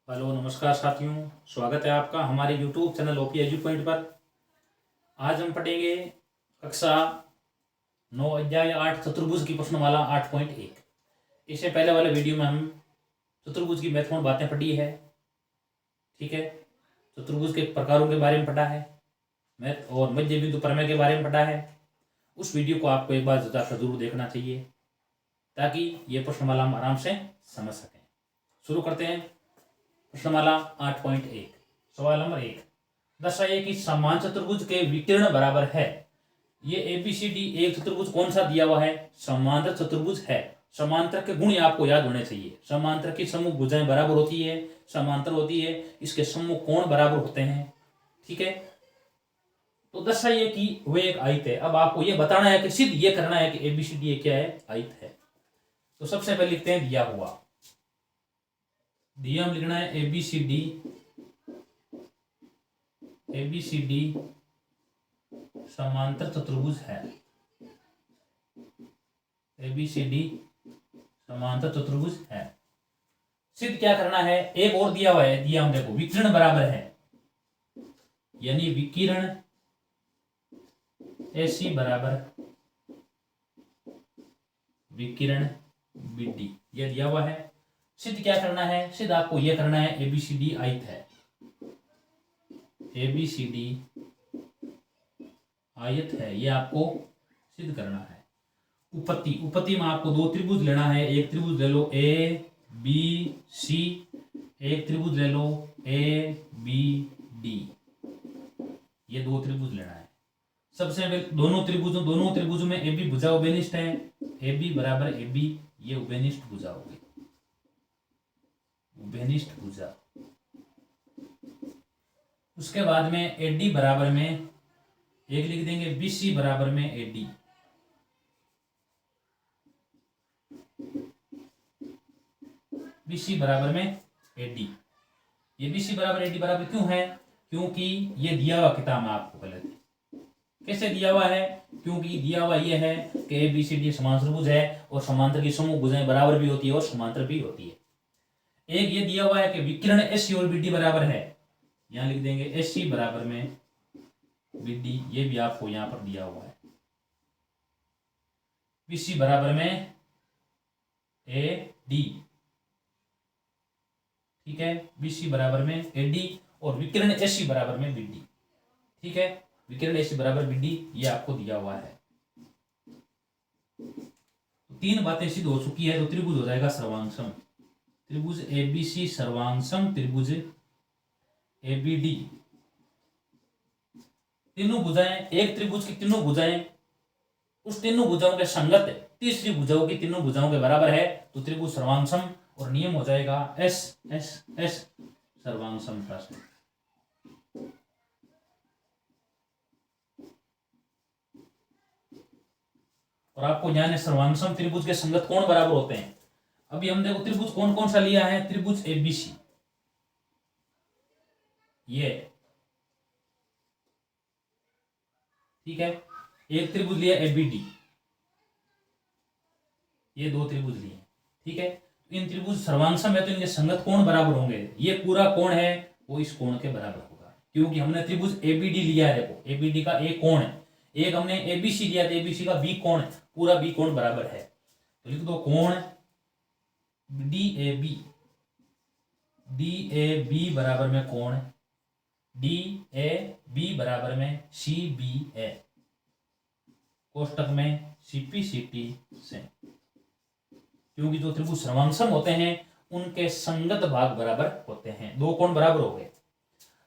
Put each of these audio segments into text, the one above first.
Hello नमस्कार साथियों, स्वागत है आपका हमारे YouTube channel OP edu point पर। आज हम पढ़ेंगे कक्षा 9 अध्याय 8 चतुर्भुज की प्रश्नमाला 8.1। इससे पहले वाले वीडियो में हम चतुर्भुज की महत्वपूर्ण बातें पढ़ी है। ठीक है, चतुर्भुज के प्रकारों के बारे में पढ़ा है, मैथ और मध्य बिंदु प्रमेय के बारे में पढ़ा है। उस वीडियो को आपको एक बार जरूर देखना चाहिए ताकि ये प्रश्नमाला हम आराम से समझ सकें। शुरू करते हैं। प्रश्नमाला 8.1 सवाल नंबर 1, दर्शाइए कि समान चतुर्भुज के विकर्ण बराबर है। ये ABCD एक चतुर्भुज कौन सा दिया हुआ है? समांतर चतुर्भुज है। समांतर के गुण आपको याद होने चाहिए। समांतर की समूह भुजाएं बराबर होती है, समांतर होती है, इसके समूह कोण बराबर होते हैं। ठीक है, तो दर्शाइए कि वे एक आयत है। अब आपको यह बताना है कि सिद्ध ये करना है कि ABCD क्या है? आयत है। तो सबसे पहले लिखते हैं दिया हुआ। दिया हम लिखना है ABCD समांतर चतुर्भुज है। ABCD समांतर चतुर्भुज है। सिद्ध क्या करना है? एक और दिया हुआ है, दिया हम देखो विकर्ण बराबर है, यानी विकिरण AC बराबर विकिरण BD, यह दिया हुआ है। सिद्ध क्या करना है? सिद्ध आपको यह करना है ABCD आयत है। ABCD आयत है, यह आपको सिद्ध करना है। उपपत्ति में आपको दो त्रिभुज लेना है। एक त्रिभुज ले लो ABC, एक त्रिभुज ले लो ABD। ये दो त्रिभुज लेना है। सबसे पहले दोनों त्रिभुजों में AB भुजा उभयनिष्ठ है। AB बराबर AB, ये उभयनिष्ठ भुजा हो गई, उभयनिष्ठ भुजा। उसके बाद में AD बराबर में एक लिख देंगे, BC बराबर में AD। BC बराबर में AD। ये BC बराबर AD बराबर क्यों है? क्योंकि ये दिया हुआ किताब में आपको पहले कैसे दिया हुआ है? क्योंकि दिया हुआ ये है कि ABCD समांतर त्रिभुज है और समांतर की समूह भुजाएं बराबर भी होती है और समांतर भी होती है। एक ये दिया हुआ है कि विकिरण AC और BD बराबर है, यहां लिख देंगे AC बराबर में BD, ये भी आपको यहां पर दिया हुआ है। BC बराबर में AD, ठीक है, BC बराबर में AD और विकिरण AC बराबर में BD। ठीक है, विकिरण AC बराबर BD, ये आपको दिया हुआ है। तो तीन बातें सिद्ध हो चुकी है, तो त्रिभुज हो जाएगा सर्वांगसम। त्रिभुज ABC सर्वांगसम त्रिभुज ABD। तीनों भुजाएं, एक त्रिभुज की तीनों भुजाएं उस तीनों भुजाओं के संगत तीसरी भुजाओं की तीनों भुजाओं के बराबर है, तो त्रिभुज सर्वांगसम। और नियम हो जाएगा S सर्वांगसम का। और आपको ध्यान है सर्वांगसम त्रिभुज के संगत कोण बराबर होते हैं। अभी हम देखो त्रिभुज कौन कौन सा लिया है। त्रिभुज ABC, ये ठीक है, एक त्रिभुज लिया ABD, ये दो त्रिभुज लिए। ठीक है, इन त्रिभुज सर्वांगसम है तो इनके संगत कोण बराबर होंगे। ये पूरा कोण है वो इस कोण के बराबर होगा, क्योंकि हमने त्रिभुज ABD लिया है। देखो ABD का एक कोण है, एक हमने ABC लिया, तो ABC का B कोण, पूरा B कोण बराबर है। तो लिख दो कोण DAB बराबर में कोण DAB बराबर में CBA, कोष्टक में CPCT से, क्योंकि जो त्रिभुज सर्वांगसम होते हैं उनके संगत भाग बराबर होते हैं। दो कोण बराबर हो गए।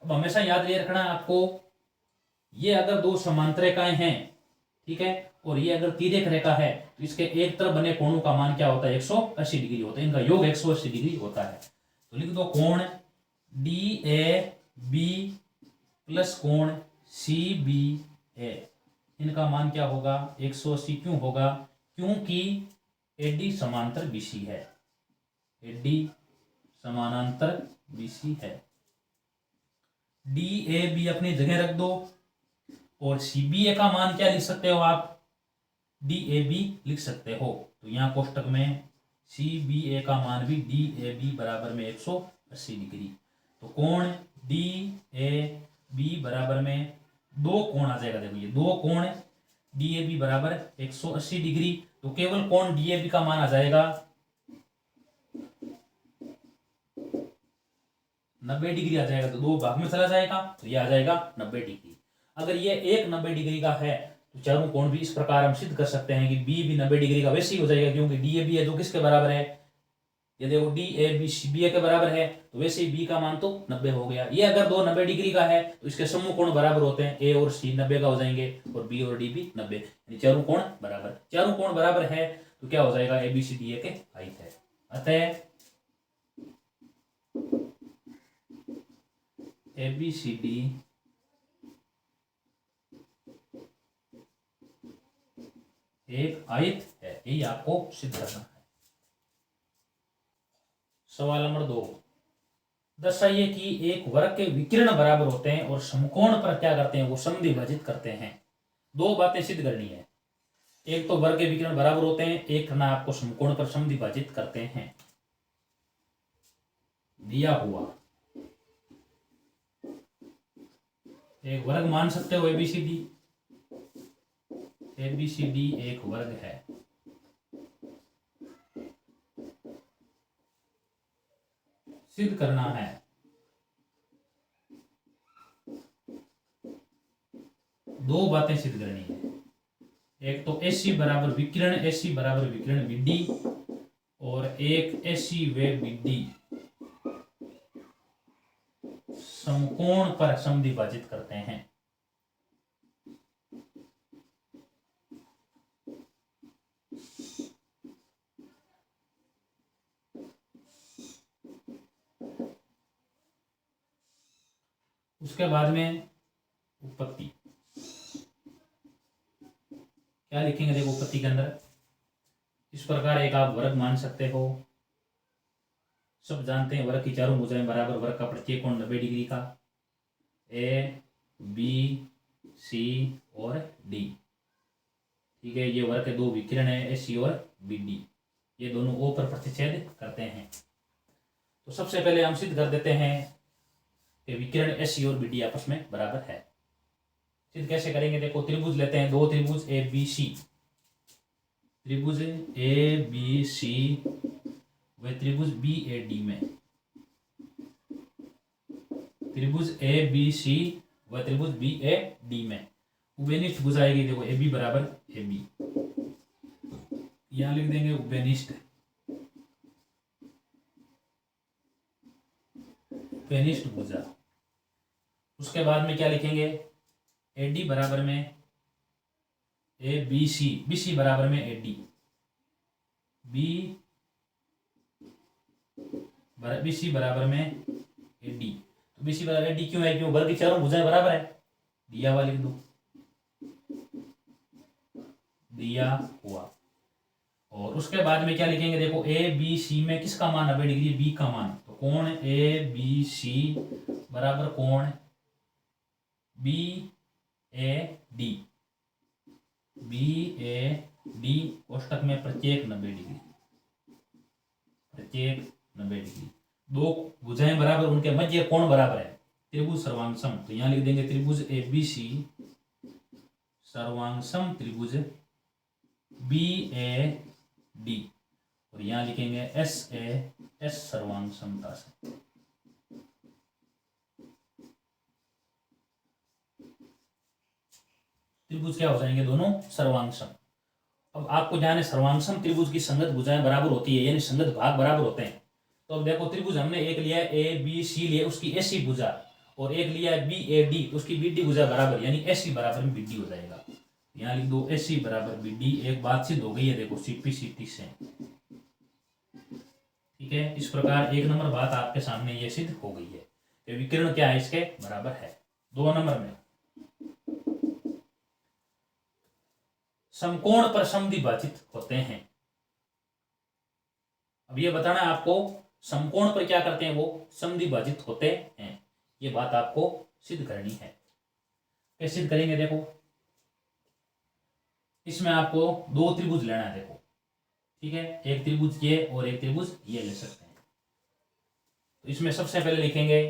अब हमेशा याद ये रखना है आपको, ये अगर दो समांतर रेखाएं हैं, ठीक है, और ये अगर तिर्यक रेखा है, तो इसके एक तरफ बने कोणों का मान क्या होता है? 180 डिग्री होता है। इनका योग 180 डिग्री होता है। तो लिख दो कोण DAB प्लस कोण CBA, इनका मान क्या होगा? 180। क्यों होगा? क्योंकि AD समांतर BC है। AD समानांतर BC है। DAB अपनी जगह रख दो और CBA का मान क्या लिख सकते हो आप? DAB लिख सकते हो। तो यहां कोष्टक में CBA का मान भी DAB बराबर में 180 80 डिग्री। तो कोण डी ए बी बराबर में दो कोण आ जाएगा। देखो ये दो कोण डी ए बी बराबर 180 डिग्री। तो केवल कोण डी ए बी का मान आ जाएगा 90 डिग्री आ जाएगा। तो दो भाग में चला जाएगा तो ये आ जाएगा 90 डिग्री। अगर ये एक 90 डिग्री का है तो चारों कोण भी इस प्रकार हम सिद्ध कर सकते हैं कि बी भी 90 डिग्री का वैसे ही हो जाएगा, क्योंकि डी ए बी है जो किसके बराबर है, ये देखो डी ए बी बी ए के बराबर है, तो वैसे ही बी का मान तो 90 हो गया। ये अगर दो 90 डिग्री का है तो इसके समूह कोण बराबर होते हैं, ए और सी 90 का हो जाएंगे और बी और डी भी 90, यानी चारों कोण बराबर। चारों कोण बराबर है तो क्या हो जाएगा, ए बी सी डी ए के आयत है। अतः ए बी सी डी एक आयत है, यही आपको सिद्ध करना है। सवाल नंबर 2, दर्शाइए कि एक वर्ग के विकिरण बराबर होते हैं और समकोण पर क्या करते हैं, वो समद्विभाजित करते हैं। दो बातें सिद्ध करनी है, एक तो वर्ग के विकिरण बराबर होते हैं, एक करना आपको समकोण पर समद्विभाजित करते हैं। दिया हुआ एक वर्ग मान सकते हो एबीसीडी, एबीसीडी एक वर्ग है। सिद्ध करना है दो बातें सिद्ध करनी है, एक तो एसी बराबर विकिरण, एसी बराबर विकिरण बीडी, और एक एसी व बीडी समकोण पर समद्विभाजित करते हैं। उसके बाद में उत्पत्ति क्या लिखेंगे, देखो उत्पत्ति के अंदर इस प्रकार एक आप वर्ग मान सकते हो। सब जानते हैं वर्ग की चारों भुजाएं बराबर, वर्ग का प्रत्येक कोण 90 डिग्री का, ए बी सी और डी। ठीक है, ये वर्ग के दो विकिरण है, ए सी और बी डी, ये दोनों ओ पर प्रतिच्छेद करते हैं। तो सबसे पहले हम सिद्ध कर देते हैं कि विकिरण ए सी और बी डी आपस में बराबर है। सिद्ध कैसे करेंगे, देखो त्रिभुज लेते हैं, दो त्रिभुज ए बी सी, त्रिभुज ए बी सी व त्रिभुज बी ए डी में, त्रिभुज ए बी सी व त्रिभुज बी ए डी में उभयनिष्ठ भुजा आएगी। देखो ए बी बराबर ए बी, यहां लिख देंगे उभयनिष्ठ, उभयनिष्ठ भुजा। उसके बाद में क्या लिखेंगे, ए डी बराबर में ए बी सी, बी सी बराबर में ए डी, बी सी बराबर में ए डी। तो बी सी बराबर ए डी क्यों है, क्यों वर्ग की चारों भुजाएं बराबर है, दिया हुआ लिख दो, दिया हुआ। और उसके बाद में क्या लिखेंगे, देखो ए बी सी में किसका मान 90 डिग्री, बी का मान, तो कोण ए बी सी बराबर कोण B A D, B A D कोष्टक में प्रत्येक 90 डिग्री, प्रत्येक 90 डिग्री। दो भुजाएं बराबर, उनके मध्य कोण बराबर है, त्रिभुज सर्वांग सम। तो यहां लिख देंगे त्रिभुज ए बी सी सर्वांग सम त्रिभुज बी ए डी, और यहां लिखेंगे एस ए एस सर्वांग समता से। त्रिभुज क्या हो जाएंगे, दोनों सर्वांग सम। अब आपको जाने सर्वांग सम त्रिभुज की संगत भुजाएं बराबर होती है, यानी संगत भाग बराबर होते हैं। तो अब देखो त्रिभुज हमने एक लिया ए बी सी लिया, उसकी एसी भुजा, और एक लिया बी ए डी, उसकी बी डी भुजा बराबर, यानी एसी बराबर में बी डी हो जाएगा। यहाँ लिख दो एसी बराबर बी डी। एक बात सिद्ध हो गई है, देखो सीपी सीटी से। ठीक है, इस प्रकार एक नंबर बात आपके सामने ये सिद्ध हो गई है कि विकिरण क्या है, इसके बराबर है। 2 नंबर में समकोण पर समद्विभाजित होते हैं। अब ये बताना है आपको, समकोण पर क्या करते हैं, वो समद्विभाजित होते हैं। ये बात आपको सिद्ध करनी है। कैसे सिद्ध करेंगे, देखो इसमें आपको दो त्रिभुज लेना है। देखो ठीक है, एक त्रिभुज ये और एक त्रिभुज ये ले सकते हैं। तो इसमें सबसे पहले लिखेंगे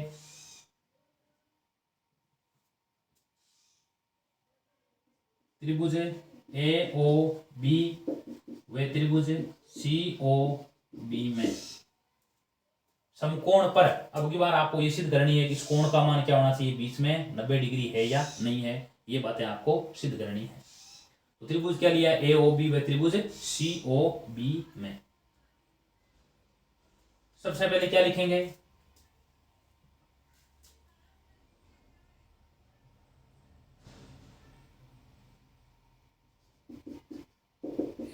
त्रिभुज ए ओ बी व त्रिभुज सी ओ बी में समकोण पर, अब की बार आपको ये सिद्ध करनी है कि इस कोण का मान क्या होना चाहिए, बीच में 90 डिग्री है या नहीं है, ये बातें आपको सिद्ध करनी है। तो त्रिभुज क्या लिया, ए ओ बी व त्रिभुज सी ओ बी में सबसे पहले क्या लिखेंगे,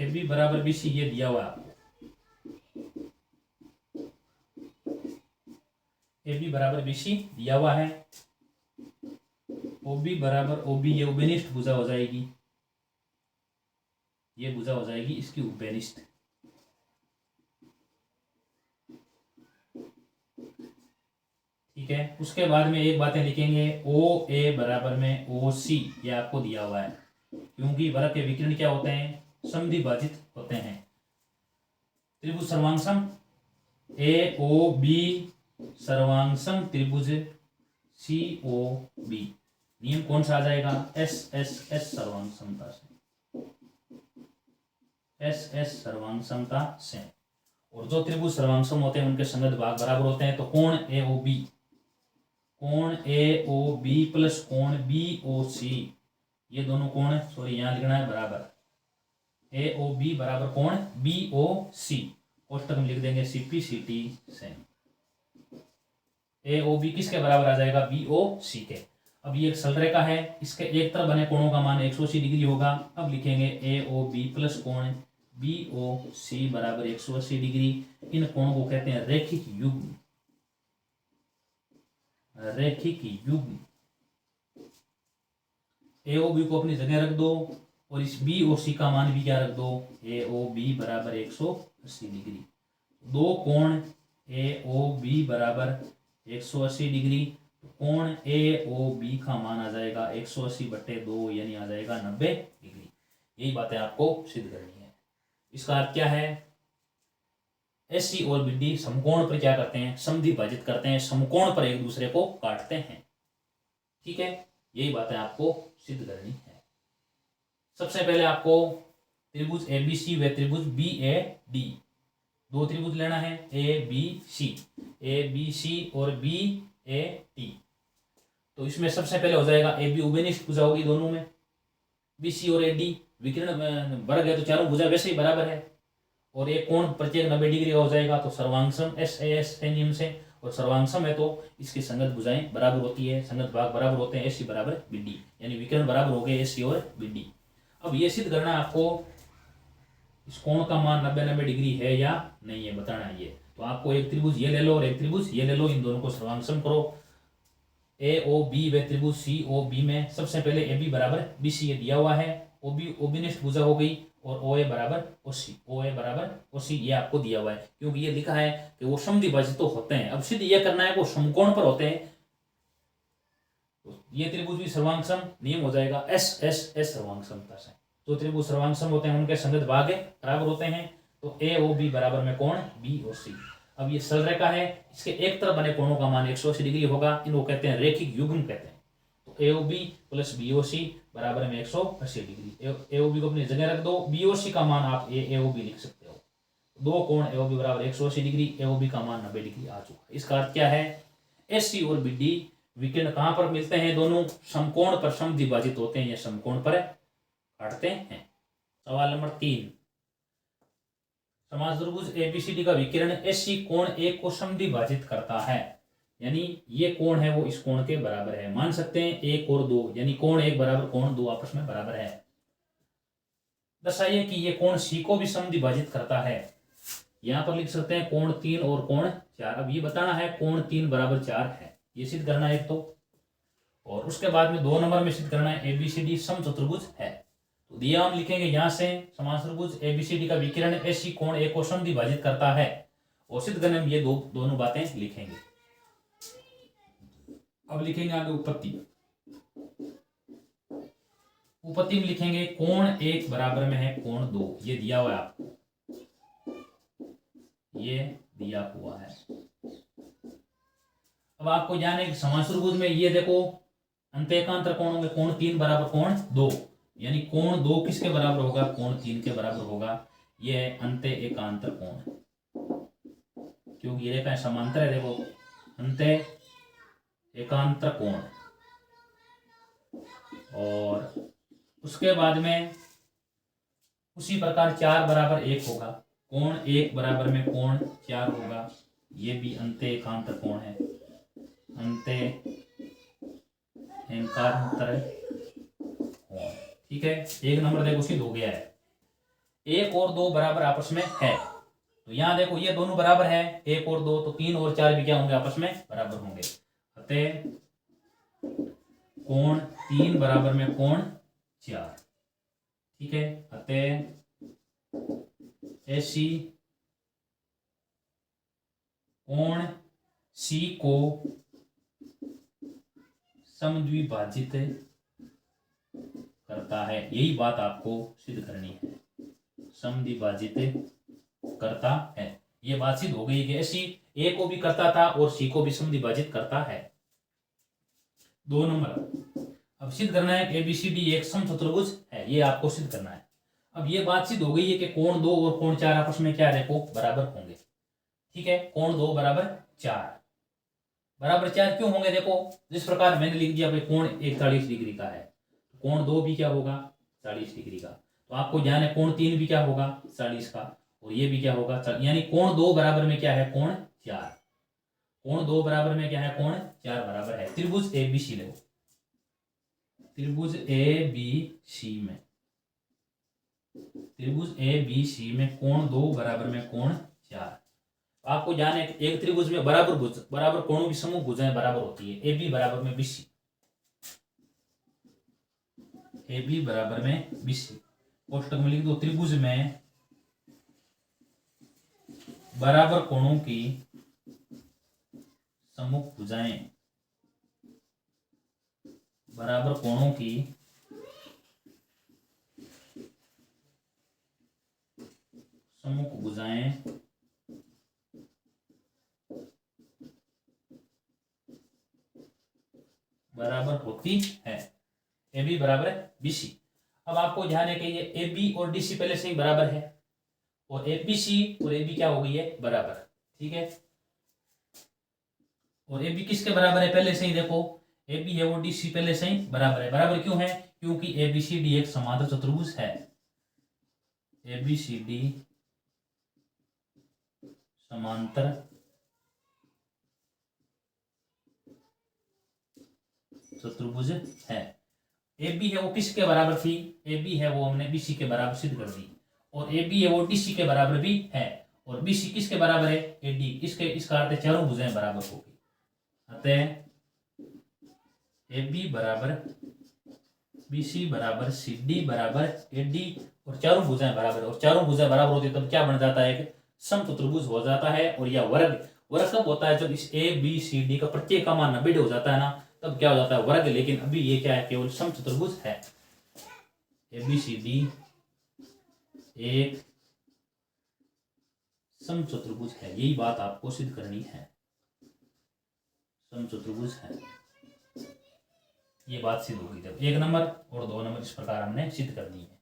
ए बी बराबर बी सी, ये दिया हुआ है आपको, ए बी बराबर बी सी दिया हुआ है, ओ बी बराबर ओ बी, ये उभयनिष्ठ भुजा हो जाएगी, ये भुजा हो जाएगी इसकी उभयनिष्ठ। ठीक है, उसके बाद में एक बातें लिखेंगे, ओ ए बराबर में ओ सी, ये आपको दिया हुआ है, क्योंकि वर्ग के विकर्ण क्या होते हैं, समद्विभाजित होते हैं। त्रिभुज सर्वांगसम ए ओ बी सर्वांगसम त्रिभुज सी ओ बी, नियम कौन सा आ जाएगा, एस एस एस सर्वांग समता से, एस एस सर्वांग समता से। और जो त्रिभुज सर्वांगसम होते हैं उनके संगत भाग बराबर होते हैं, तो कोण ए ओ बी, कोण ए ओ बी प्लस कोण बी ओ सी, ये दोनों कोण, सॉरी यहां लिखना है बराबर, ए ओ बी बराबर कोण बी ओ सी, कोष्टक में लिख देंगे सीपी सी टी से, ए ओ बी किसके बराबर आ जाएगा, बी ओ सी के। अब ये एक सरलरेखा है, इसके एक तरफ बने कोणों का मान 180 डिग्री होगा। अब लिखेंगे ए ओ बी प्लस कोण बी ओ सी बराबर 180 डिग्री। इन कोणों को कहते हैं रैखिक युग्म, रैखिक युग्म। ए ओ बी को अपनी जगह रख दो और इस बी ओ सी का मान भी क्या रख दो, ए ओ बी बराबर 180 डिग्री। दो कोण ए ओ बी बराबर 180 डिग्री, तो कोण ए ओ बी का मान आ जाएगा 180/2, यानी आ जाएगा 90 डिग्री। यही बातें आपको सिद्ध करनी है। इसका अर्थ क्या है, एस सी और बी डी समकोण पर क्या करते हैं, समद्विभाजित करते हैं, समकोण पर एक दूसरे को काटते हैं। ठीक है, यही बातें आपको सिद्ध करनी है। सबसे पहले आपको त्रिभुज ए बी सी व त्रिभुज बी ए डी, दो त्रिभुज लेना है, ए बी सी और बी ए टी। तो इसमें सबसे पहले हो जाएगा ए बी उभयनिष्ठ भुजा होगी दोनों में, बी सी और ए डी विकर्ण वर्ग है तो चारों भुजा वैसे ही बराबर है, और एक कोण प्रत्येक 90 डिग्री का हो जाएगा। तो सर्वांगसम एस ए एस के नियम से, और सर्वांगसम है तो इसकी संगत भुजाएं बराबर होती है, संगत भाग बराबर होते हैं, एस सी बराबर बी डी, यानी विकर्ण बराबर हो गए एस सी और बी डी। अब ये सिद्ध करना है आपको, इस कोण का मान 90 डिग्री है या नहीं है बताना है ये। तो आपको एक त्रिभुज ये ले लो और एक त्रिभुज ये ले लो, इन दोनों को सर्वांगसम करो। ए ओ बी व त्रिभुज सी ओ बी में सबसे पहले ए बी बराबर बी सी, ये दिया हुआ है, ओ बी ओबिनिष्ठ भुजा हो गई, और ओ ए बराबर ओ सी, ओ ए बराबर ओ सी, ये आपको दिया हुआ है, क्योंकि ये लिखा है कि वो समद्विभाजित तो होते हैं। अब सिद्ध ये करना है वो समकोण पर होते हैं, तो ये त्रिभुज भी सर्वांगसम, नियम हो जाएगा एस एस एस सर्वांगसमता से। तो त्रिभुज सर्वांगसम होते हैं, उनके संगत भाग बराबर होते हैं, तो ए ओ बी बराबर में कोण बी ओ सी। अब ये सरलरेखा है, इसके एक तरफ बने कोणों का मान 180 डिग्री होगा, इनको कहते हैं रैखिक युग्म कहते हैं। तो A O B plus B O C बराबर में 180 डिग्री। ए ओ बी को अपनी जगह रख दो, बी ओ सी का मान आप ए ओ बी लिख सकते हो। दो कोण ए ओ बी बराबर 180 डिग्री, ए ओ बी का मान 90 डिग्री आ चुका है। इसका अर्थ क्या है, एस सी और बी डी विकर्ण कहाँ पर मिलते हैं, दोनों समकोण पर समद्विभाजित होते हैं या समकोण पर काटते हैं। सवाल नंबर 3, समचतुर्भुज एबीसीडी का विकर्ण एससी कोण एक को समद्विभाजित करता है, यानी ये कोण है वो इस कोण के बराबर है। मान सकते हैं 1 और 2, यानी कोण 1 बराबर कोण 2 आपस में बराबर है। दर्शाइए कि ये कोण सी को भी समद्विभाजित करता है। यहां पर लिख सकते हैं कोण 3 और कोण 4। अब ये बताना है कोण 3 बराबर 4 है, ये सिद्ध करना है एक तो, और उसके बाद में 2 नंबर में सिद्ध करना है एबीसीडी समचतुर्भुज है। तो दिया हम लिखेंगे यहां से समचतुर्भुज एबीसीडी का विकर्ण एसी कोण एक को समद्विभाजित करता है, और सिद्ध करने में ये दोनों बातें लिखेंगे। अब लिखेंगे आगे उपपत्ति। उपपत्ति में लिखेंगे कोण 1 बराबर में है कोण 2, ये दिया हुआ है आपको, ये दिया हुआ है। अब आपको जाने कि समान चतुर्भुज में ये देखो अंतःएकांतर कोण होंगे, कोण 3 बराबर कोण 2, यानी कोण 2 किसके बराबर होगा, कोण 3 के बराबर होगा। ये है अंतःएकांतर कोण, क्योंकि ये रेखाएं समांतर है। देखो अंतःएकांतर कोण, और उसके बाद में उसी प्रकार 4 बराबर 1 होगा, कोण 1 बराबर में कोण 4 होगा। ये भी अंतःएकांतर कोण है, अंतःएकांतर कोण। ठीक है, एक नंबर देखो सिद्ध हो गया है। 1 और 2 बराबर आपस में है, तो यहाँ देखो ये दोनों बराबर है, 1 और 2, तो 3 और 4 भी क्या होंगे, आपस में बराबर होंगे। अतः कोण 3 बराबर में कोण 4। ठीक है, अतः ऐसी कोण सी को समद्विभाजित करता है, यही बात आपको सिद्ध करनी है, समद्विभाजित करता है। ये बात सिद्ध हो गई कि ऐसी ए को भी करता था और सी को भी समद्विभाजित करता है। 2 नंबर अब सिद्ध करना है कि ABCD एक समचतुर्भुज है, ये आपको सिद्ध करना है। अब ये बात सिद्ध हो गई है कि कोण 2 और कोण 4 आपस में क्या देखो बराबर होंगे। ठीक है, कोण 2 बराबर 4, बराबर 4 क्यों होंगे, देखो जिस प्रकार मैंने लिख दिया भाई कोण 41 डिग्री का है, कोण 2 भी क्या होगा 40 डिग्री का, तो आपको ध्यान है कोण 3 भी क्या होगा 40 का, और ये भी क्या होगा, यानी कोण 2 बराबर में क्या है कोण 4, कोण 2 बराबर में क्या है कोण 4 बराबर है। त्रिभुज ABC लो, त्रिभुज ABC में, त्रिभुज ABC में कोण 2 बराबर में कोण 4। आपको जाने एक त्रिभुज में बराबर भुज, बराबर कोणों की समूह भुजाएं बराबर होती है। AB बराबर में BC, AB बराबर में BC, कोष्टक में लिख दो त्रिभुज में बराबर कोणों की समूह भुजाएं, बराबर कोणों की समूह भुजाएं बराबर होती है। AB बराबर BC। अब आपको ध्यान है कि ये AB और DC पहले से ही बराबर है, और ABC और AB क्या हो गई है बराबर। ठीक है, और AB किसके बराबर है पहले से ही, देखो AB है वो DC पहले से ही बराबर है। बराबर क्यों है, क्योंकि ABCD एक समांतर चतुर्भुज है, ABCD समांतर चतुर्भुज है। AB है वो किसके बराबर थी, AB है वो हमने BC के बराबर सिद्ध कर दी, और AB है वो DC के बराबर भी है, और BC किसके बराबर है AD, किसके, इसका अर्थ चारों भुजाएं बराबर होगी। अतः AB बराबर BC बराबर CD बराबर AD, और चारों भुजाएं बराबर, और चारों भुजाएं बराबर होती है तब क्या बन जाता है, एक समचतुर्भुज हो जाता है। और यह वर्ग, वर्ग कब होता है, जब इस ABCD का प्रत्येक का मान 90 हो जाता है ना, तब क्या हो जाता है वर्ग। लेकिन अभी ये क्या है, केवल समचतुर्भुज है। ABCD एक समचतुर्भुज है, यही बात आपको सिद्ध करनी है, समचतुर्भुज है, ये बात सिद्ध होगी। जब 1 नंबर और 2 नंबर इस प्रकार हमने सिद्ध कर दी है।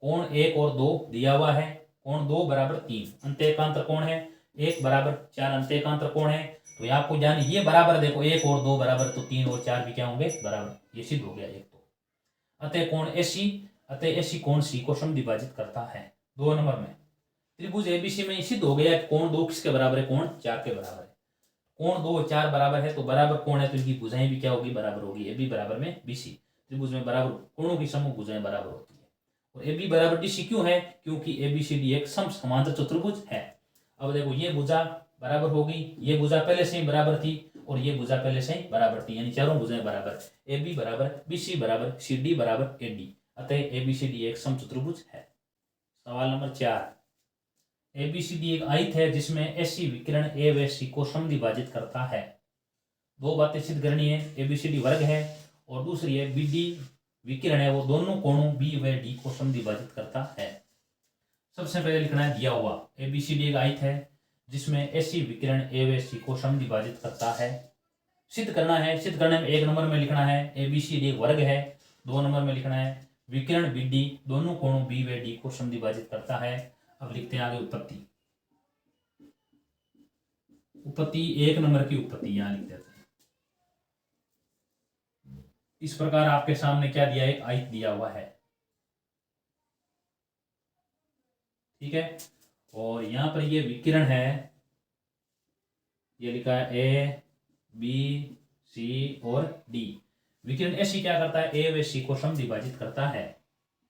कोण 1 और 2 दिया हुआ है, कोण 2 बराबर 3 अंतःएकांतर कोण है, 1 बराबर 4 अंतःएकांतर कोण है। तो ये आपको जान ये बराबर, देखो 1 और 2 बराबर, तो 3 और 4 भी क्या होंगे बराबर, ये सिद्ध हो गया एक तो। अतः कोण AC, अतः AC कोण C को समद्विभाजित करता है। 2 नंबर में त्रिभुज ABC में सिद्ध हो गया कि कोण 2 किसके बराबर है, कोण 4 के बराबर है। कोण 2 और 4 बराबर है, तो बराबर कोण है तो इनकी भुजाएं भी क्या होगी बराबर होगी। AB बराबर में BC, त्रिभुज में बराबर कोणों की समूह भुजाएं बराबर होती है। और AB बराबर DC क्यों है, क्योंकि ABCD एक समांतर चतुर्भुज है। अब देखो ये भुजा बराबर होगी, ये भुजा पहले से ही बराबर थी, और ये भुजा पहले से ही बराबर थी, यानी चारों भुजाएं बराबर। AB बराबर BC बराबर CD बराबर AD, अतः ABCD एक समचतुर्भुज है। सवाल नंबर 4, ABCD एक आयत है जिसमें AC विकिरण A व C को समद्विभाजित करता है। 2 बातें सिद्ध करनी है, ABCD वर्ग है, और दूसरी है BD विकिरण है वो दोनों कोणों B व D को समद्विभाजित करता है। सबसे पहले लिखना है दिया हुआ, ABCD एक आयत है जिसमें AC विकिरण A व C को समद्विभाजित करता है। सिद्ध करना है। सिद्ध करने में 1 नंबर में लिखना है ABCD वर्ग है। 2 नंबर में लिखना है विकिरण BD दोनों कोणों B व D को समद्विभाजित करता है। अब लिखते हैं आगे उत्पत्ति। उत्पत्ति 1 नंबर की उत्पत्ति यहां लिख देते हैं। इस प्रकार आपके सामने क्या दिया है, एक आयत दिया हुआ है, ठीक है। और यहां पर ये विकिरण है, ये लिखा है ABC और D। विकिरण ऐसी क्या करता है, A व C को समद्विभाजित करता है।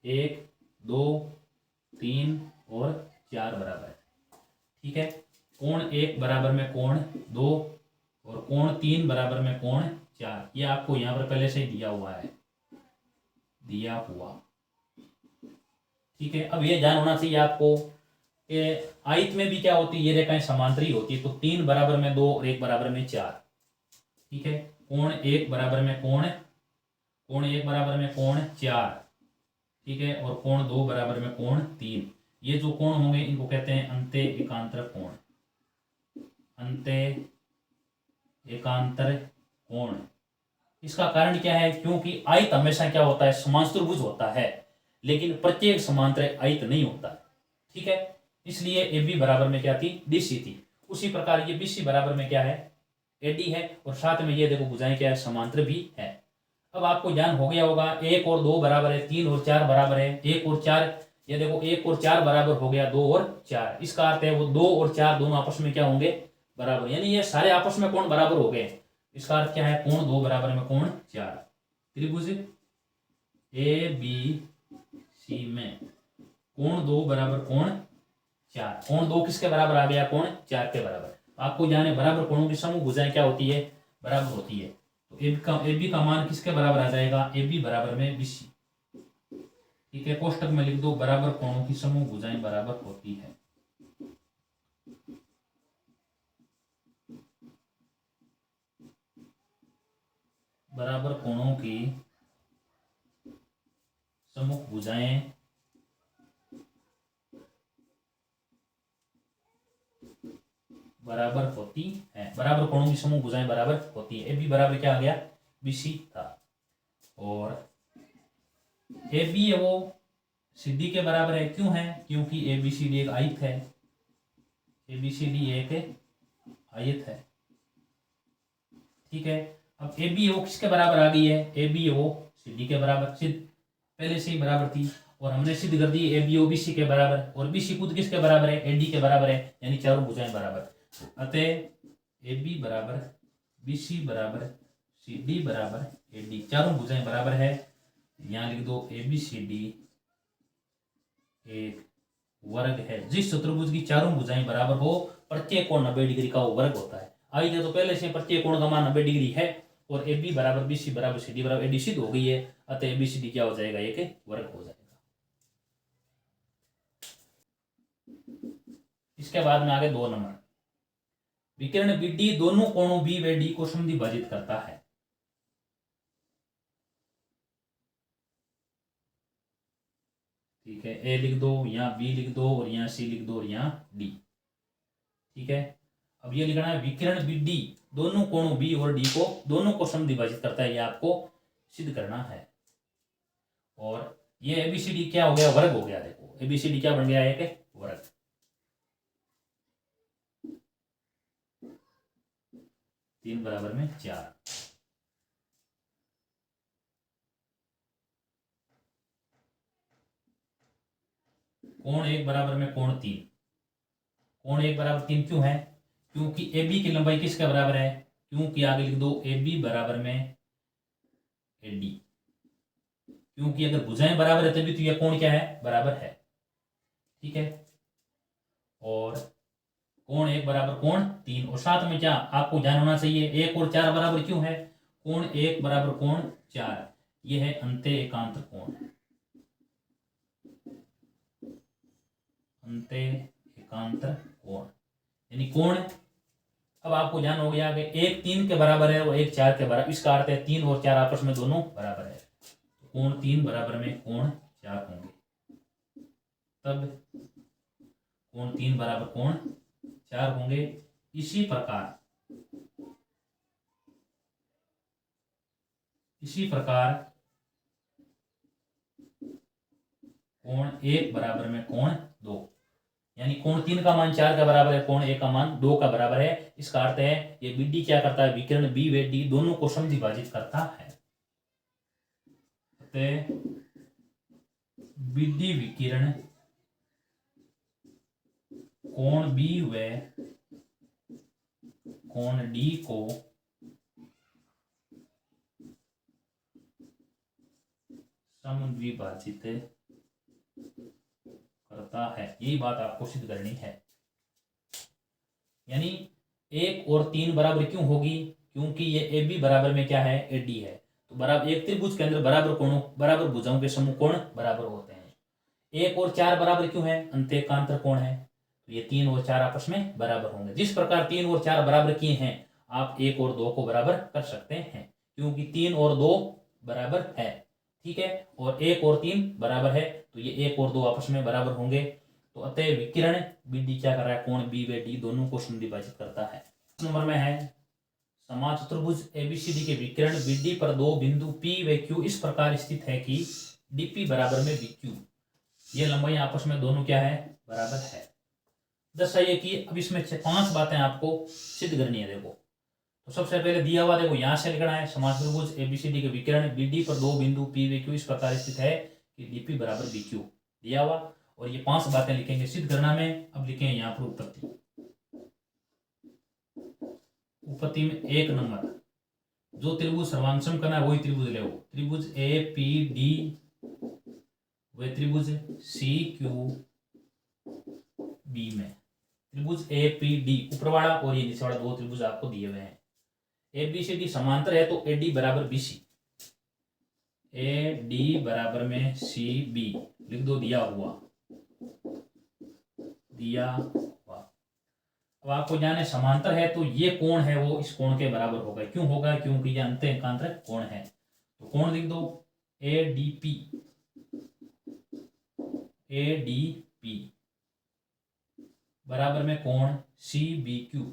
1 2 3 और 4 बराबर, ठीक है। कोण 1 बराबर में कोण 2 और कोण 3 बराबर में कोण 4। ये आपको यहां पर पहले से ही दिया हुआ है, दिया हुआ, ठीक है। अब ये ध्यान होना चाहिए आपको कि आयत में भी क्या होती है, ये रेखाएं समांतरी होती है। तो 3 बराबर में 2 और 1 बराबर में 4, ठीक है। कोण 1 बराबर में कोण 1 बराबर में कोण 4, ठीक है। और कोण 2 बराबर में कोण 3। ये जो कोण होंगे इनको कहते हैं अंत्य एकांतर कोण, अंत्य एकांतर कोण। इसका कारण क्या है, क्योंकि आयत हमेशा क्या होता है, समांतरभुज होता है, लेकिन प्रत्येक समांतर आयत नहीं होता, ठीक है। इसलिए AB बराबर में क्या थी, BC थी। उसी प्रकार ये BC बराबर में क्या है, AD है। और साथ में ये देखो भुजाएं क्या है, समांतर भी है। अब आपको ज्ञान हो गया होगा 1 और 2 बराबर है, 3 और 4 बराबर है, 1 और 4, ये देखो 1 और 4 बराबर हो गया 2 और 4। इसका अर्थ है वो 2 और 4 दोनों आपस में क्या होंगे, बराबर, यानी ये सारे आपस में कोण बराबर हो गए। इसका अर्थ क्या है, कोण 2 बराबर में कोण 4। त्रिभुज ABC में कोण 2 बराबर कोण 4। कोण 2 किसके बराबर आ गया, कोण 4 के बराबर। आपको जाने बराबर कोणों की समूह भुजाएं क्या होती है, बराबर होती है। तो AB का मान किसके बराबर आ जाएगा, AB बराबर में BC, ठीक है। कोष्टक में लिख दो बराबर कोणों की समूह भुजाएं बराबर होती है। बराबर कोणों की समूह भुजाएं बराबर होती है। बराबर कोणों की समूह भुजाएं बराबर होती है। AB बराबर क्या आ गया, BC था। और AB है वो CD के बराबर है, क्यों है, क्योंकि ABCD एक आयत है। ABCD एक आयत है, ठीक है। अब AB है वो किसके बराबर आ गई है, AB है वो CD के बराबर, सिद्ध पहले से ही बराबर थी। और हमने सिद्ध कर दी AB ओ BC के बराबर, और BC खुद किसके बराबर है, AD के बराबर है, यानी चारों भुजाएं बराबर। अतः AB बराबर BC बराबर CD बराबर AD, चारों भुजाएं बराबर है। यहां लिख दो ABCD एक वर्ग है। जिस चतुर्भुज की चारों भुजाएं बराबर हो, प्रत्येक कोण 90 डिग्री का वो वर्ग होता है। आइए तो पहले से प्रत्येक कोण का मान 90 डिग्री है, और AB बराबर BC बराबर CD बराबर AD सिद्ध हो गई है। अतः ABCD क्या हो जाएगा, एक वर्ग हो जाएगा। इसके बाद में आगे 2 नंबर, विकिरण BD दोनों कोणों B व D को समद्विभाजित करता है। ठीक है, A लिख दो, यहाँ B लिख दो, और यहाँ C लिख दो, और यहाँ D, ठीक है। अब ये लिखना है विकिरण BD दोनों कोणों B और D को दोनों को समद्विभाजित करता है, ये आपको सिद्ध करना है। और ये ABCD क्या हो गया, वर्ग हो गया। देखो ABCD क्या बन गया, एक वर्ग। तीन बराबर में 4, कोण 1 बराबर में कोण 3। कोण 1 बराबर 3 क्यों है, क्योंकि AB की लंबाई किसके बराबर है, क्योंकि आगे लिख दो AB बराबर में AD, क्योंकि अगर भुजाएं बराबर है तभी तो यह कोण क्या है, बराबर है, ठीक है। और कोण 1 बराबर कोण 3, और साथ में क्या आपको ध्यान होना चाहिए, 1 और 4 बराबर क्यों है, कोण 1 बराबर कोण 4, यह है अंत्य एकांतर कोण, अंत्य एकांतर कोण, यानी कोण। अब आपको ध्यान हो गया कि 1 3 के बराबर है और 1 4 के बराबर, इसका अर्थ है 3 और 4 आपस में दोनों बराबर है। तो कोण 3 बराबर में कोण 4 होंगे, तब कोण 3 बराबर कोण 4 होंगे। इसी प्रकार इसी प्रकार कोण 1 बराबर में कोण 2, यानी कोण 3 का मान 4 का बराबर है, कोण 1 का मान 2 का बराबर है। इसका अर्थ है ये BD क्या करता है, विकिरण B व D दोनों को समविभाजित करता है। BD विकिरण कोण B व कोण D को समविभाजित करता है। यही बात आपको सिद्ध करनी है। यानी 1 और 3 बराबर क्यों होगी, क्योंकि ये AB बराबर में क्या है, AD है। तो बराबर एक त्रिभुज के अंदर बराबर कोणों बराबर भुजाओं के समूह कोण बराबर होते हैं। 1 और 4 बराबर क्यों है, अंतःकांतर कोण है। तो ये 3 और 4 आपस में बराबर होंगे। जिस प्रकार 3 और 4 बराबर किए हैं, आप 1 और 2 को बराबर कर सकते हैं, क्योंकि 3 और 2 बराबर है। ठीक है, और 1 और 3 बराबर है, तो ये 1 और 2 आपस में बराबर होंगे। तो अतः विकिरण BD क्या कर रहा है, कोण B व D दोनों को समविभाजित करता है। नंबर में है समान चतुर्भुज ABCD के विकिरण BD पर दो बिंदु P व Q इस प्रकार स्थित है कि DP बराबर में BQ, ये लंबाई आपस में दोनों क्या है, बराबर है। दर्शाइए कि अब इसमें 5 बातें आपको सिद्ध करनी है। देखो, तो सबसे पहले दिया हुआ, देखो यहां से लिखना है समान चतुर्भुज ABCD के विकिरण BD पर दो बिंदु P व Q इस प्रकार स्थित है कि DP बराबर BQ दिया हुआ, और ये 5 बातें लिखेंगे सिद्ध करना में। अब लिखें यहाँ पर उत्पत्ति। उत्पत्ति में 1 नंबर, जो त्रिभुज सर्वांगसम करना है वही त्रिभुज ले। त्रिभुज APD व त्रिभुज CQB में त्रिभुज APD ऊपर वाला और ये नीचे वाला दो त्रिभुज आपको दिए हुए हैं। ABCD समांतर है, तो AD बराबर BC, AD बराबर में CB लिख दो, दिया हुआ। अब आपको जाने समांतर है, तो ये कोण है वो इस कोण के बराबर होगा। क्यों होगा, क्योंकि ये अंतःकांतर कोण है। तो कोण लिख दो ADP बराबर में कोण CBQ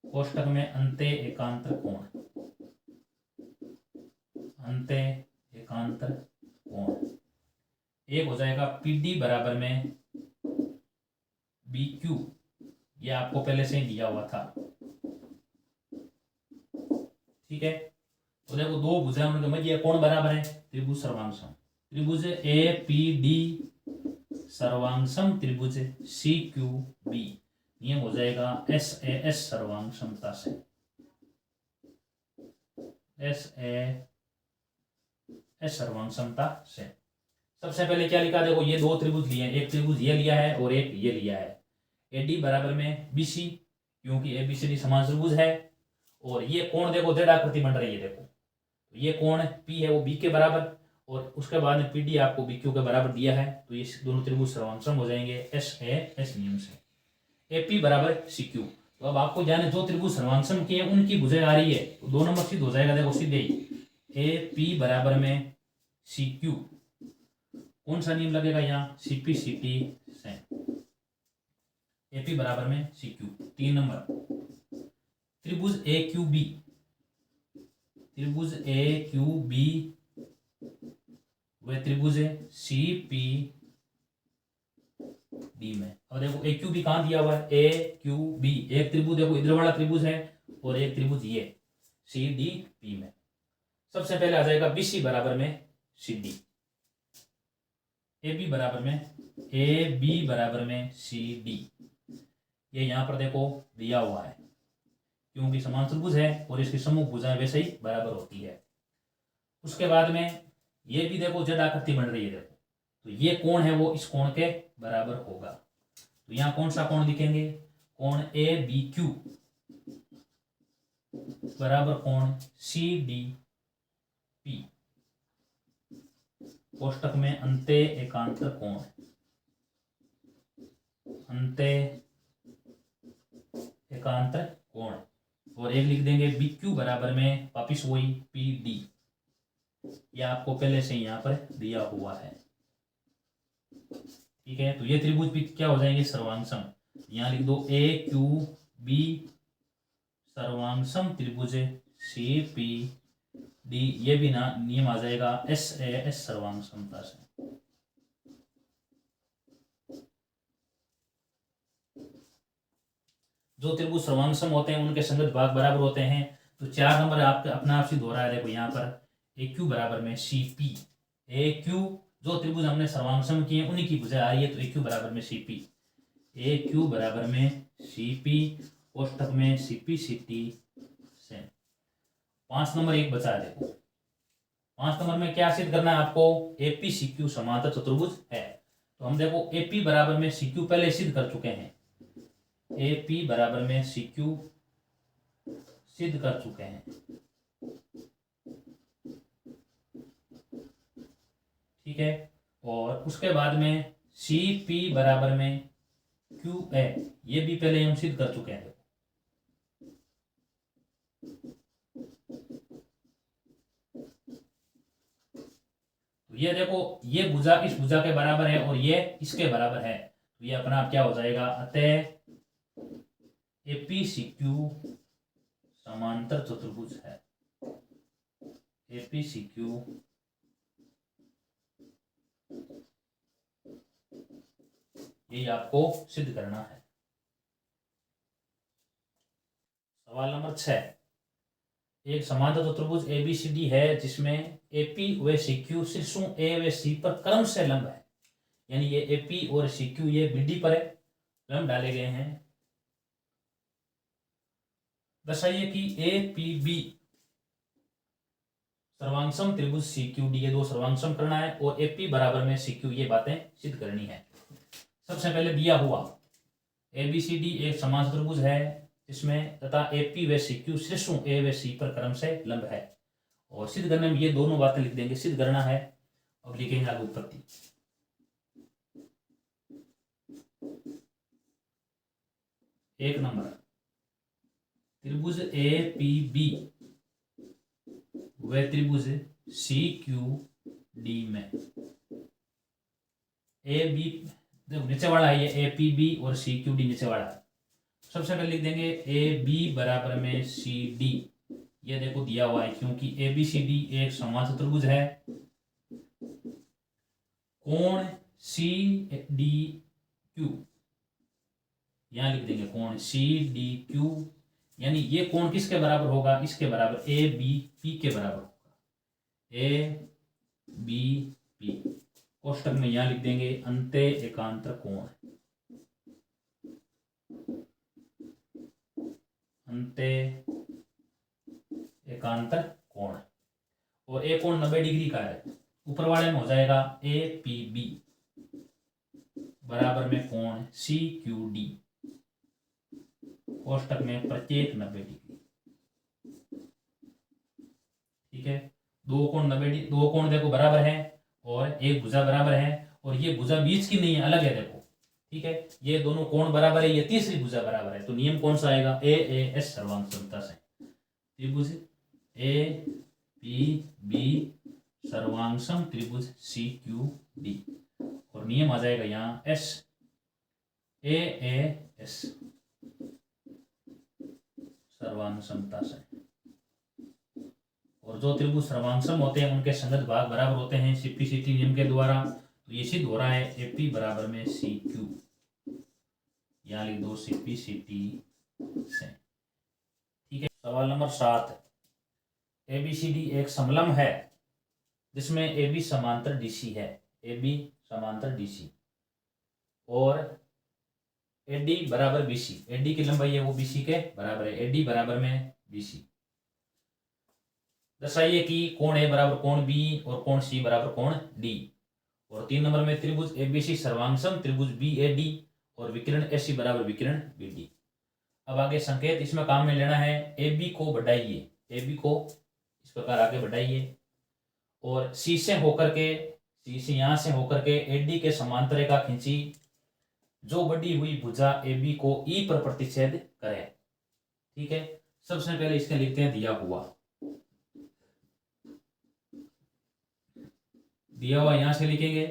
कोष्टक में अंतःएकांतर कोण, अंतःएकांतर कोण। एक हो जाएगा PD बराबर में BQ, ये आपको पहले से ही दिया हुआ था। ठीक है, तो देखो दो भुजाएं, उनके मध्य कोण बराबर है, त्रिभुज सर्वांगसम। त्रिभुज APD सर्वांगसम त्रिभुज CQB, नियम हो जाएगा SAS सर्वांग समता से, SAS सर्वांग समता से। सबसे पहले क्या लिखा, देखो ये दो त्रिभुज लिए हैं, एक त्रिभुज ये लिया है और एक ये लिया है। AD बराबर में BC, क्योंकि ABCD समान त्रिभुज है। और ये कोण देखो दृढ़ आकृति बन रही है। देखो तो ये कोण P है वो B के बराबर, और उसके बाद में PD आपको BQ के बराबर दिया है, तो ये दोनों त्रिभुज सर्वांगसम हो जाएंगे SAS नियम से। AP बराबर CQ, तो अब आपको जाने जो त्रिभुज सर्वांगसम किए उनकी भुजाएं आ रही है, तो 2 नंबर सिद्ध हो जाएगा। देखो सीधे ही AP बराबर में CQ, कौन सा नियम लगेगा यहाँ, CP/CT से। AP बराबर में CQ। 3 नंबर त्रिभुज AQB, त्रिभुज AQB व त्रिभुज CPD में। अब देखो AQB कहाँ दिया हुआ है, AQB एक त्रिभुज, देखो इधर वाला त्रिभुज है और एक त्रिभुज ये CDP में। सबसे पहले आ जाएगा BC बराबर में CD, AB बराबर में CD, ये यहाँ पर देखो दिया हुआ है, क्योंकि समान त्रिभुज है और इसकी समूह भुजाएं वैसे ही बराबर होती है। उसके बाद में ये भी देखो जड़ आकृति बन रही है। देखो तो ये कोण है वो इस कोण के बराबर होगा। तो यहाँ कौन सा कोण दिखेंगे, कोण ABQ बराबर कोण CDP, कोष्टक में अंतःएकांतर कोण, अंतःएकांतर कोण। और एक लिख देंगे BQ बराबर में वापिस वही PD, यह आपको पहले से यहाँ पर दिया हुआ है। ठीक है, तो ये त्रिभुज भी क्या हो जाएंगे, सर्वांगसम। यहाँ लिख दो AQB सर्वांगसम त्रिभुज CPD डी, ये भी ना नियम आ जाएगा एस ए एस सर्वांग समता से। जो त्रिभुज सर्वांगसम होते हैं उनके संगत भाग बराबर होते हैं। तो 4 नंबर आपका अपना आप सिद्ध हो रहा है। देखो यहाँ पर ए क्यू बराबर में सी पी, ए क्यू जो त्रिभुज हमने सर्वांगसम किए उन्हीं की भुजा आ रही है, तो ए क्यू बराबर में सी पी, ए क्यू बराबर में सी पी, कोष्टक में सी पी सी टी से। 5 नंबर एक बचा है। देखो 5 नंबर में क्या सिद्ध करना है आपको, ए पी सी क्यू समांतर चतुर्भुज है। तो हम देखो ए पी बराबर में सी क्यू पहले सिद्ध कर चुके हैं, ए पी बराबर में सी क्यू सिद्ध कर चुके हैं। ठीक है, और उसके बाद में सी पी बराबर में क्यू ए, ये भी पहले हम सिद्ध कर चुके हैं। तो ये देखो ये भुजा इस भुजा के बराबर है और ये इसके बराबर है, तो ये अपना आप क्या हो जाएगा, अतः एपीसीक्यू समांतर चतुर्भुज है। एपीसीक्यू ये आपको सिद्ध करना है। सवाल नंबर 6, एक समांतर चतुर्भुज एबीसीडी है जिसमें एपी व सीक्यू शीर्षों ए व सी पर क्रम से लंब है। यानी ये एपी और सीक्यू ये बीडी पर लंब डाले गए हैं। दर्शाइए कि ए पी बी सर्वांगसम त्रिभुज सी क्यू डी, ये दो सर्वांगसम करना है और ए पी बराबर में सी क्यू, ये बातें सिद्ध करनी है। सबसे पहले दिया हुआ ए बी सी डी एक समान त्रिभुज है जिसमें तथा ए पी व सी क्यू शीर्षों ए व सी पर क्रम से लंब है, और सिद्ध करने में ये दोनों बातें लिख देंगे, सिद्ध करना है। अब लिखेंगे आगे उत्पत्ति। एक नंबर त्रिभुज ए पी बी व त्रिभुज सी क्यू डी में ए बी, देखो नीचे वाला है ये ए पी बी और सी क्यू डी नीचे वाला है। सबसे पहले लिख देंगे ए बी बराबर में सी डी, ये देखो दिया हुआ है क्योंकि ए बी सी डी एक समान चतुर्भुज है। कोण सी डी क्यू, यहां लिख देंगे कोण सी डी क्यू, यानी ये कोण किसके बराबर होगा, इसके बराबर, ए बी पी के बराबर होगा, ए बी पी। कोष्टक में यहां लिख देंगे अंत्य एकांतर कोण, अंत्य एकांतर कोण, और एक कोण 90 डिग्री का है। ऊपर वाले में हो जाएगा ए पी बी बराबर में कोण सी क्यू डी, कोष्टक में प्रत्येक 90 डिग्री। ठीक है, दो कोण 90 डिग्री, दो कोण देखो बराबर है और एक भुजा बराबर है, और ये भुजा बीच की नहीं है, अलग है देखो। ठीक है, ये दोनों कोण बराबर है, ये तीसरी भुजा बराबर है, तो नियम कौन सा आएगा, ए ए एस सर्वांग समता से। त्रिभुज ए पी बी सर्वांगसम त्रिभुज सी क्यू डी, और नियम आ जाएगा यहाँ एस ए एस सर्वांग समता से। और जो त्रिभुज सर्वांगसम होते हैं उनके संगत भाग बराबर होते हैं सीपीसीटी नियम के द्वारा। तो ये सिद्ध हो रहा है एपी बराबर में सी क्यू, यहाँ लिख दो सीपीसीटी से। ठीक है, सवाल नंबर 7, एबीसीडी एक समलंब है जिसमें एबी समांतर डीसी है, एबी समांतर डीसी, और एडी बराबर बीसी, एडी की लंबाई है वो बीसी के बराबर है, एडी बराबर में बीसी। दर्शाइए कि कोण ए बराबर कोण बी और कोण सी बराबर कोण डी। और 3 नंबर में त्रिभुज एबीसी सर्वांगसम त्रिभुज बी ए डी और विकिरण एसी बराबर विकिरण बी डी। अब आगे संकेत इसमें काम में लेना है, ए बी को बढ़ाइए, ए बी को इस प्रकार आगे बढ़ाइए, और सी से होकर के, सी से यहाँ से होकर के एडी के समांतर रेखा खींची, जो बढ़ी हुई भुजा ए बी को ई पर प्रतिच्छेद करे। ठीक है, सबसे पहले इसके लिखते हैं दिया हुआ यहां से लिखेंगे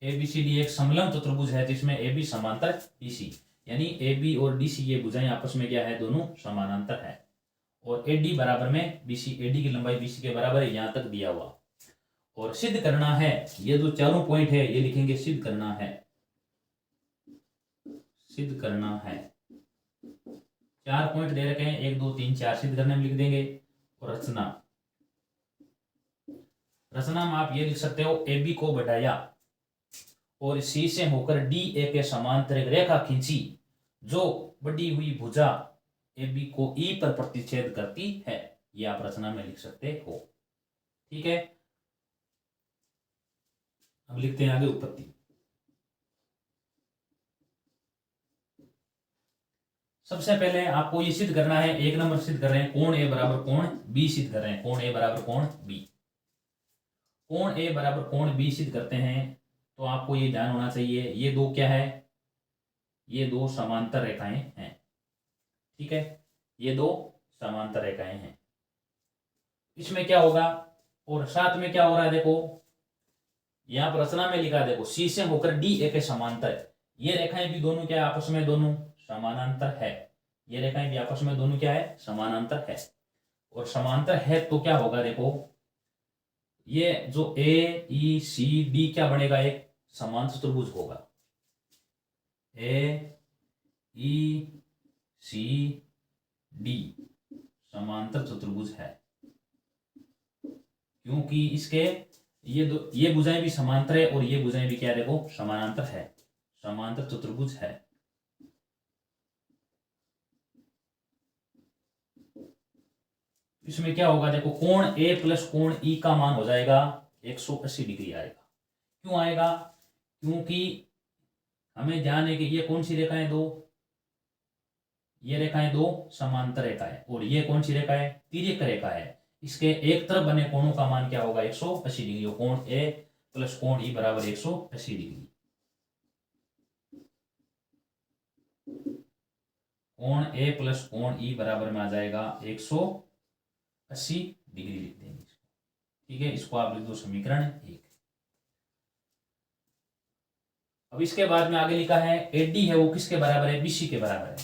एबीसीडी एक समलंब चतुर्भुज है जिसमें ए बी समांतर डीसी, यानी ए बी और डीसी ये भुजाएं आपस में क्या है, दोनों समानांतर है। और AD बराबर में BC, AD की लंबाई BC के बराबर है, यहाँ तक दिया हुआ। और सिद्ध करना है, ये जो चारों पॉइंट है ये लिखेंगे सिद्ध करना है, सिद्ध करना है। 4 पॉइंट दे रखे हैं, 1 2 3 4, सिद्ध करने में लिख देंगे। और रचना, रचना में आप ये लिख सकते हो, AB को बढ़ाया और C से होकर DA के समांतर एक रेखा खींची जो बढ़ी हुई भुजा AB को E पर प्रतिच्छेद करती है। ये आप रचना में लिख सकते हो। ठीक है, अब लिखते हैं आगे उत्पत्ति। सबसे पहले आपको ये सिद्ध करना है, 1 नंबर सिद्ध कर रहे हैं, कोण A बराबर कोण B सिद्ध कर रहे हैं, कोण A बराबर कोण B। कोण A बराबर कोण B सिद्ध करते हैं तो आपको ये ध्यान होना चाहिए, ये दो क्या है, ये दो समांतर रेखाएं हैं। ठीक है, ये दो समांतर रेखाएं हैं। इसमें क्या होगा, और साथ में क्या हो रहा है, देखो यहां पर रचना में लिखा है, देखो C से होकर DA के समांतर, ये रेखाएं भी दोनों क्या है, आपस में दोनों समानांतर है। ये रेखाएं भी आपस में दोनों क्या है, समानांतर है। और समांतर है तो क्या होगा, देखो ये जो AECD क्या बनेगा, एक समान चतुर्भुज होगा। AECD समांतर चतुर्भुज है, क्योंकि इसके ये भुजाएं भी समांतर है और ये भुजाएं भी क्या है, देखो समानांतर है, समांतर चतुर्भुज है। इसमें क्या होगा, देखो कोण A प्लस कोण E का मान हो जाएगा 180 डिग्री आएगा। क्यों आएगा, क्योंकि हमें ध्यान है कि ये कौन सी रेखाएं, दो ये रेखाएं दो समांतर रेखा है, और ये कौन सी रेखा है, तिर्यक रेखा है। इसके एक तरफ बने कोणों का मान क्या होगा, 180 डिग्री। कोण A प्लस कोण E बराबर 180 डिग्री। कोण A प्लस कोण E बराबर में आ जाएगा 180 डिग्री, लिख देंगे इसको। ठीक है, इसको आप लिख दो समीकरण 1। अब इसके बाद में आगे लिखा है AD है वो किसके बराबर है, BC के बराबर है।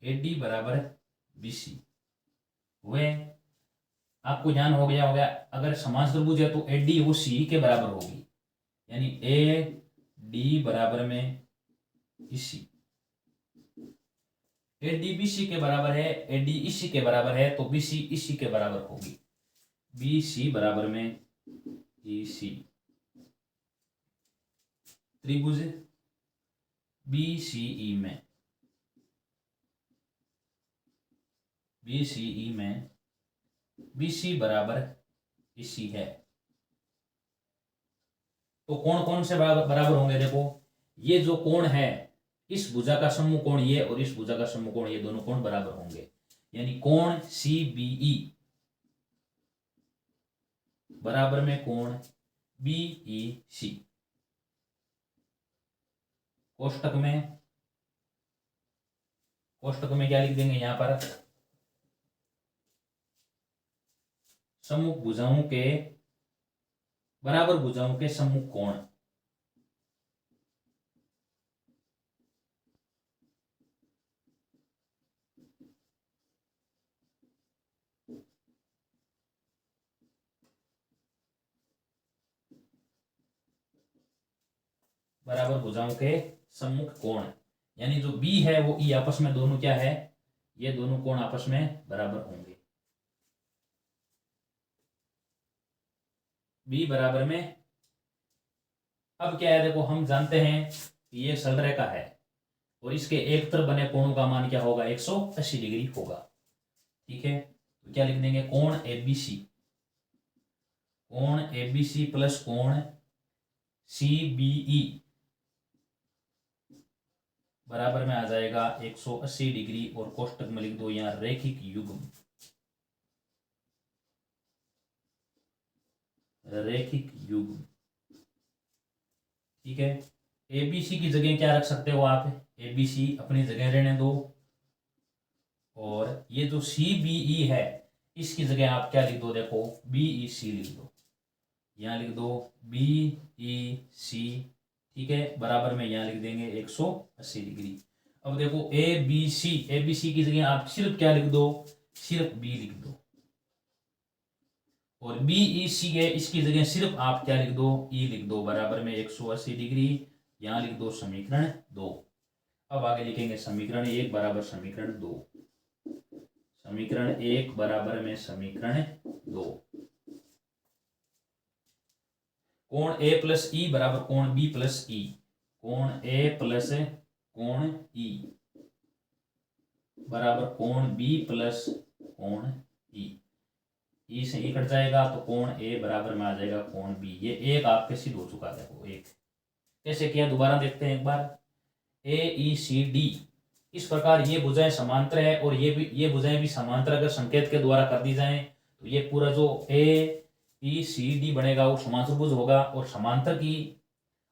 AD बराबर BC हुए, आपको ध्यान हो गया होगा, अगर समान चतुर्भुज है तो AD वो C के बराबर होगी, यानी AD बराबर में BC। AD BC के बराबर है, AD EC के बराबर है, तो BC EC के बराबर होगी, BC बराबर में EC। त्रिभुज BCE में, BCE में BC बराबर EC है। तो कोण कौन से बराबर होंगे, देखो ये जो कोण है, इस भुजा का समूह कोण ये और इस भुजा का समूह कोण ये, दोनों कोण बराबर होंगे, यानी कोण CBE बराबर में कोण BEC। कोष्टक में क्या लिख देंगे, यहां पर समूह भुजाओं के बराबर भुजाओं के समूह कोण। बराबर भुजाओं के सम्मुख कोण, यानी जो B है वो E आपस में दोनों क्या है, ये दोनों कोण आपस में बराबर होंगे। B बराबर में, अब क्या है, देखो हम जानते हैं कि ये सरल रेखा है और इसके एक तरफ बने कोणों का मान क्या होगा, 180 डिग्री होगा। ठीक है, तो क्या लिख देंगे, कोण ABC, कोण ABC प्लस कोण CBE बराबर में आ जाएगा 180 डिग्री, और कोष्टक में लिख दो यहां रैखिक युग्म, रैखिक युग्म। ठीक है, ABC की जगह क्या रख सकते हो आप, ABC अपनी जगह रहने दो, और ये जो CBE है इसकी जगह आप क्या लिख दो, देखो BEC लिख दो, यहां लिख दो BEC। ठीक है, बराबर में यहां लिख देंगे 180 डिग्री। अब देखो ए बी सी की जगह आप सिर्फ क्या लिख दो, सिर्फ बी लिख दो। और बी ई सी है, इसकी जगह सिर्फ आप क्या लिख दो, ई लिख दो, बराबर में 180 डिग्री। यहां लिख दो समीकरण 2। अब आगे लिखेंगे समीकरण 1 बराबर समीकरण 2। समीकरण 1 बराबर में समीकरण 2। कोण ए प्लस ई बराबर कोण बी प्लस ई। कोण ए प्लस कोण ई बराबर कोण बी प्लस कोण ई। ई से ई कट जाएगा तो कोण ए बराबर में आ जाएगा कोण बी। ये एक आपके सिद्ध हो चुका है। वो एक कैसे किया दोबारा देखते हैं एक बार। ए ई सी डी, इस प्रकार ये भुजाएं समांतर है और ये भुजाएं भी समांतर अगर संकेत के द्वारा कर दी जाएं तो ये पूरा जो ए ई सी डी बनेगा वो समांतर भुज होगा। और समांतर की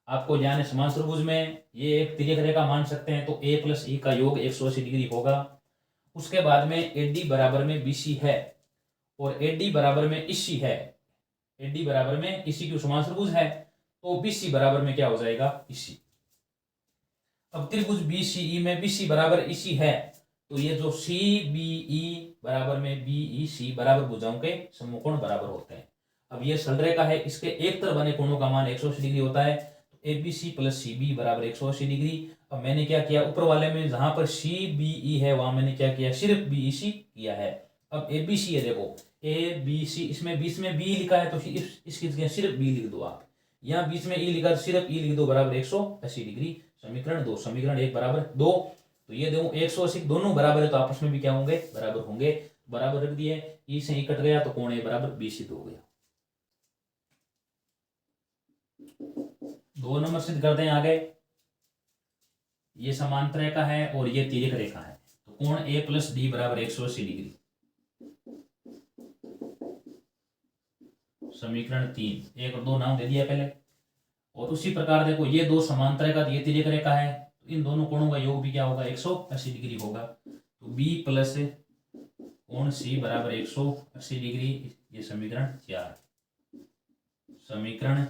आपको ज्ञान है, समांतर भुज में ये एक तिर्यक रेखा मान सकते हैं, तो ए प्लस ई का योग 180 डिग्री होगा। उसके बाद में ए डी बराबर में बी सी है और ए डी बराबर में इसी है। ए डी बराबर में इसी की समांतर भुज है, तो बी सी बराबर में क्या हो जाएगा, इसी। अब त्रिभुज बी सी ई में बी सी बराबर इसी है, तो ये जो सी बी ई बराबर में बी ई सी बराबर भुजाओं के समकोण बराबर होते हैं। अब ये सरल रेखा है, इसके एक तरफ बने कोणों का मान 180 डिग्री होता है, तो A B C plus C B बराबर 180 डिग्री। अब मैंने क्या किया, ऊपर वाले में जहां पर सी बी ई है वहां मैंने क्या किया, सिर्फ बी ई सी किया है। अब ए बी सी है, देखो ए बी सी, इसमें बीच में बी लिखा है तो इसकी जगह सिर्फ बी लिख दो आप। यहाँ बीच में ई लिखा तो सिर्फ ई लिख दो, बराबर 180 डिग्री। समीकरण 2, समीकरण 1 बराबर 2। तो ये देखो 180 दोनों बराबर है तो आपस में भी क्या होंगे, बराबर होंगे। बराबर रख दिए, ई से ई कट गया तो कोण ए बराबर बी सिद्ध हो गया। 2 नंबर सिद्ध करते हैं आगे। ये समांतर रेखा है और ये तिर्यक रेखा है, तो कोण ए प्लस डी बराबर 180 डिग्री। समीकरण 3, 1 और 2 नाम दे दिया पहले। और उसी प्रकार देखो ये दो समांतर रेखा, ये तिर्यक रेखा है, तो इन दोनों कोणों का योग भी क्या होगा, 180 डिग्री होगा। तो बी प्लस कोण सी बराबर 180 डिग्री। ये समीकरण 4। समीकरण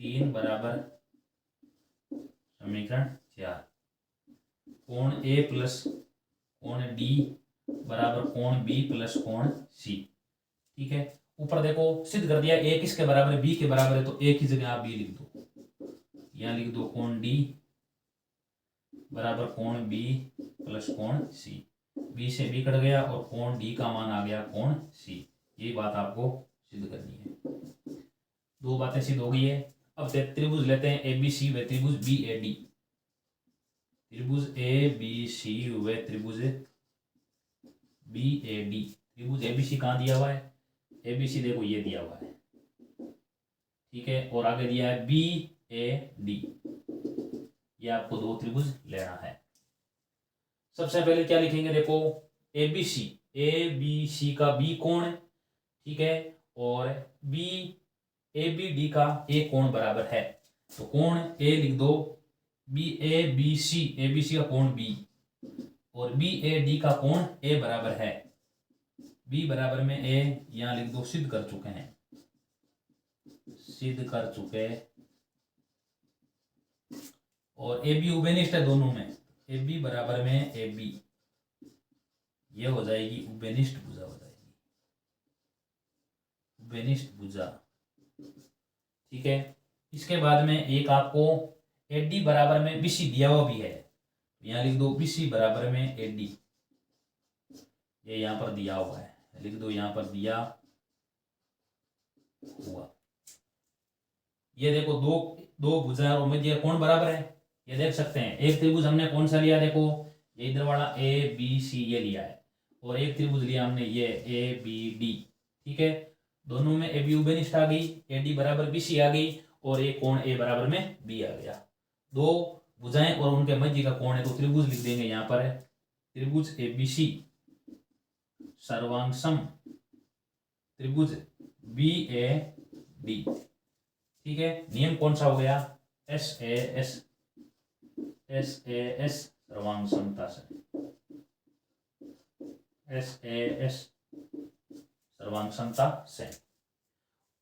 3 बराबर समीकरण 4। कोण ए प्लस कोण डी बराबर कोण बी प्लस कोण सी। ठीक है, ऊपर देखो सिद्ध कर दिया, ए किसके बराबर है, बी के बराबर है, तो ए की जगह आप बी लिख दो। यहां लिख दो कोण डी बराबर कोण बी प्लस कोण सी। बी से बी कट गया और कोण डी का मान आ गया कोण सी। ये बात आपको सिद्ध करनी है। 2 बातें सिद्ध हो गई है। अब त्रिभुज लेते हैं ए बी सी व त्रिभुज बी ए डी। त्रिभुज ए बी सी व त्रिभुज बी ए डी। त्रिभुज ए बी सी कहाँ दिया हुआ है, ए बी सी देखो ये दिया हुआ है, ठीक है। और आगे दिया है बी ए डी। ये आपको 2 त्रिभुज लेना है। सबसे पहले क्या लिखेंगे, देखो ए बी सी का बी कोण, ठीक है, और बी ए बी डी का ए कोण बराबर है। तो कोण ए लिख दो, ए बी सी का कोण बी और बी ए डी का कोण ए बराबर है। बी बराबर में ए, यहां लिख दो, सिद्ध कर चुके हैं, सिद्ध कर चुके। और ए बी उभयनिष्ठ है दोनों में, ए बी बराबर में ए बी, ये हो जाएगी उभयनिष्ठ भुजा, हो जाएगी उभयनिष्ठ भुजा। ठीक है, इसके बाद में एक आपको ए डी बराबर में बी सी दिया हुआ भी है, यहां लिख दो बी सी बराबर में ए डी। ये यहां पर दिया हुआ है, लिख दो यहां पर दिया हुआ। ये देखो दो भुजा और मध्य कोण बराबर है, ये देख सकते हैं। एक त्रिभुज हमने कौन सा लिया, देखो ये इधर वाला ए बी सी ये लिया है, और एक त्रिभुज लिया हमने ये ए बी डी। ठीक है, दोनों में ए बी उभयनिष्ठ आ गई, ए डी बराबर बी सी आ गई, और एक कोण ए बराबर में बी आ गया। 2 भुजाएं और उनके मध्य का कोण है, तो त्रिभुज लिख देंगे यहाँ पर है त्रिभुज ए बी सी सर्वांग सम त्रिभुज बी ए डी। ठीक है, नियम कौन सा हो गया, एस ए एस सर्वांग समता से, एस ए एस सर्वांग समता से।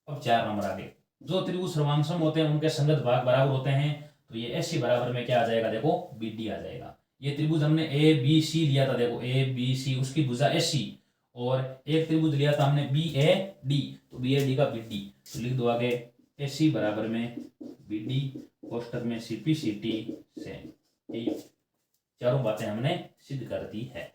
अब 4 नंबर आगे, जो त्रिभुज सर्वांग सम होते हैं उनके संगत भाग बराबर होते हैं, तो ये एस सी बराबर में क्या आ जाएगा, देखो बी डी आ जाएगा। ये त्रिभुज हमने ए बी सी लिया था, देखो ए बी सी, उसकी भुजा एस सी, और एक त्रिभुज लिया था हमने बी ए डी, तो बी ए डी का बी डी, तो लिख दो आगे एस सी बराबर में बी डी, कोष्टक में सी पी सी टी से। ये चारों बातें हमने सिद्ध कर दी है।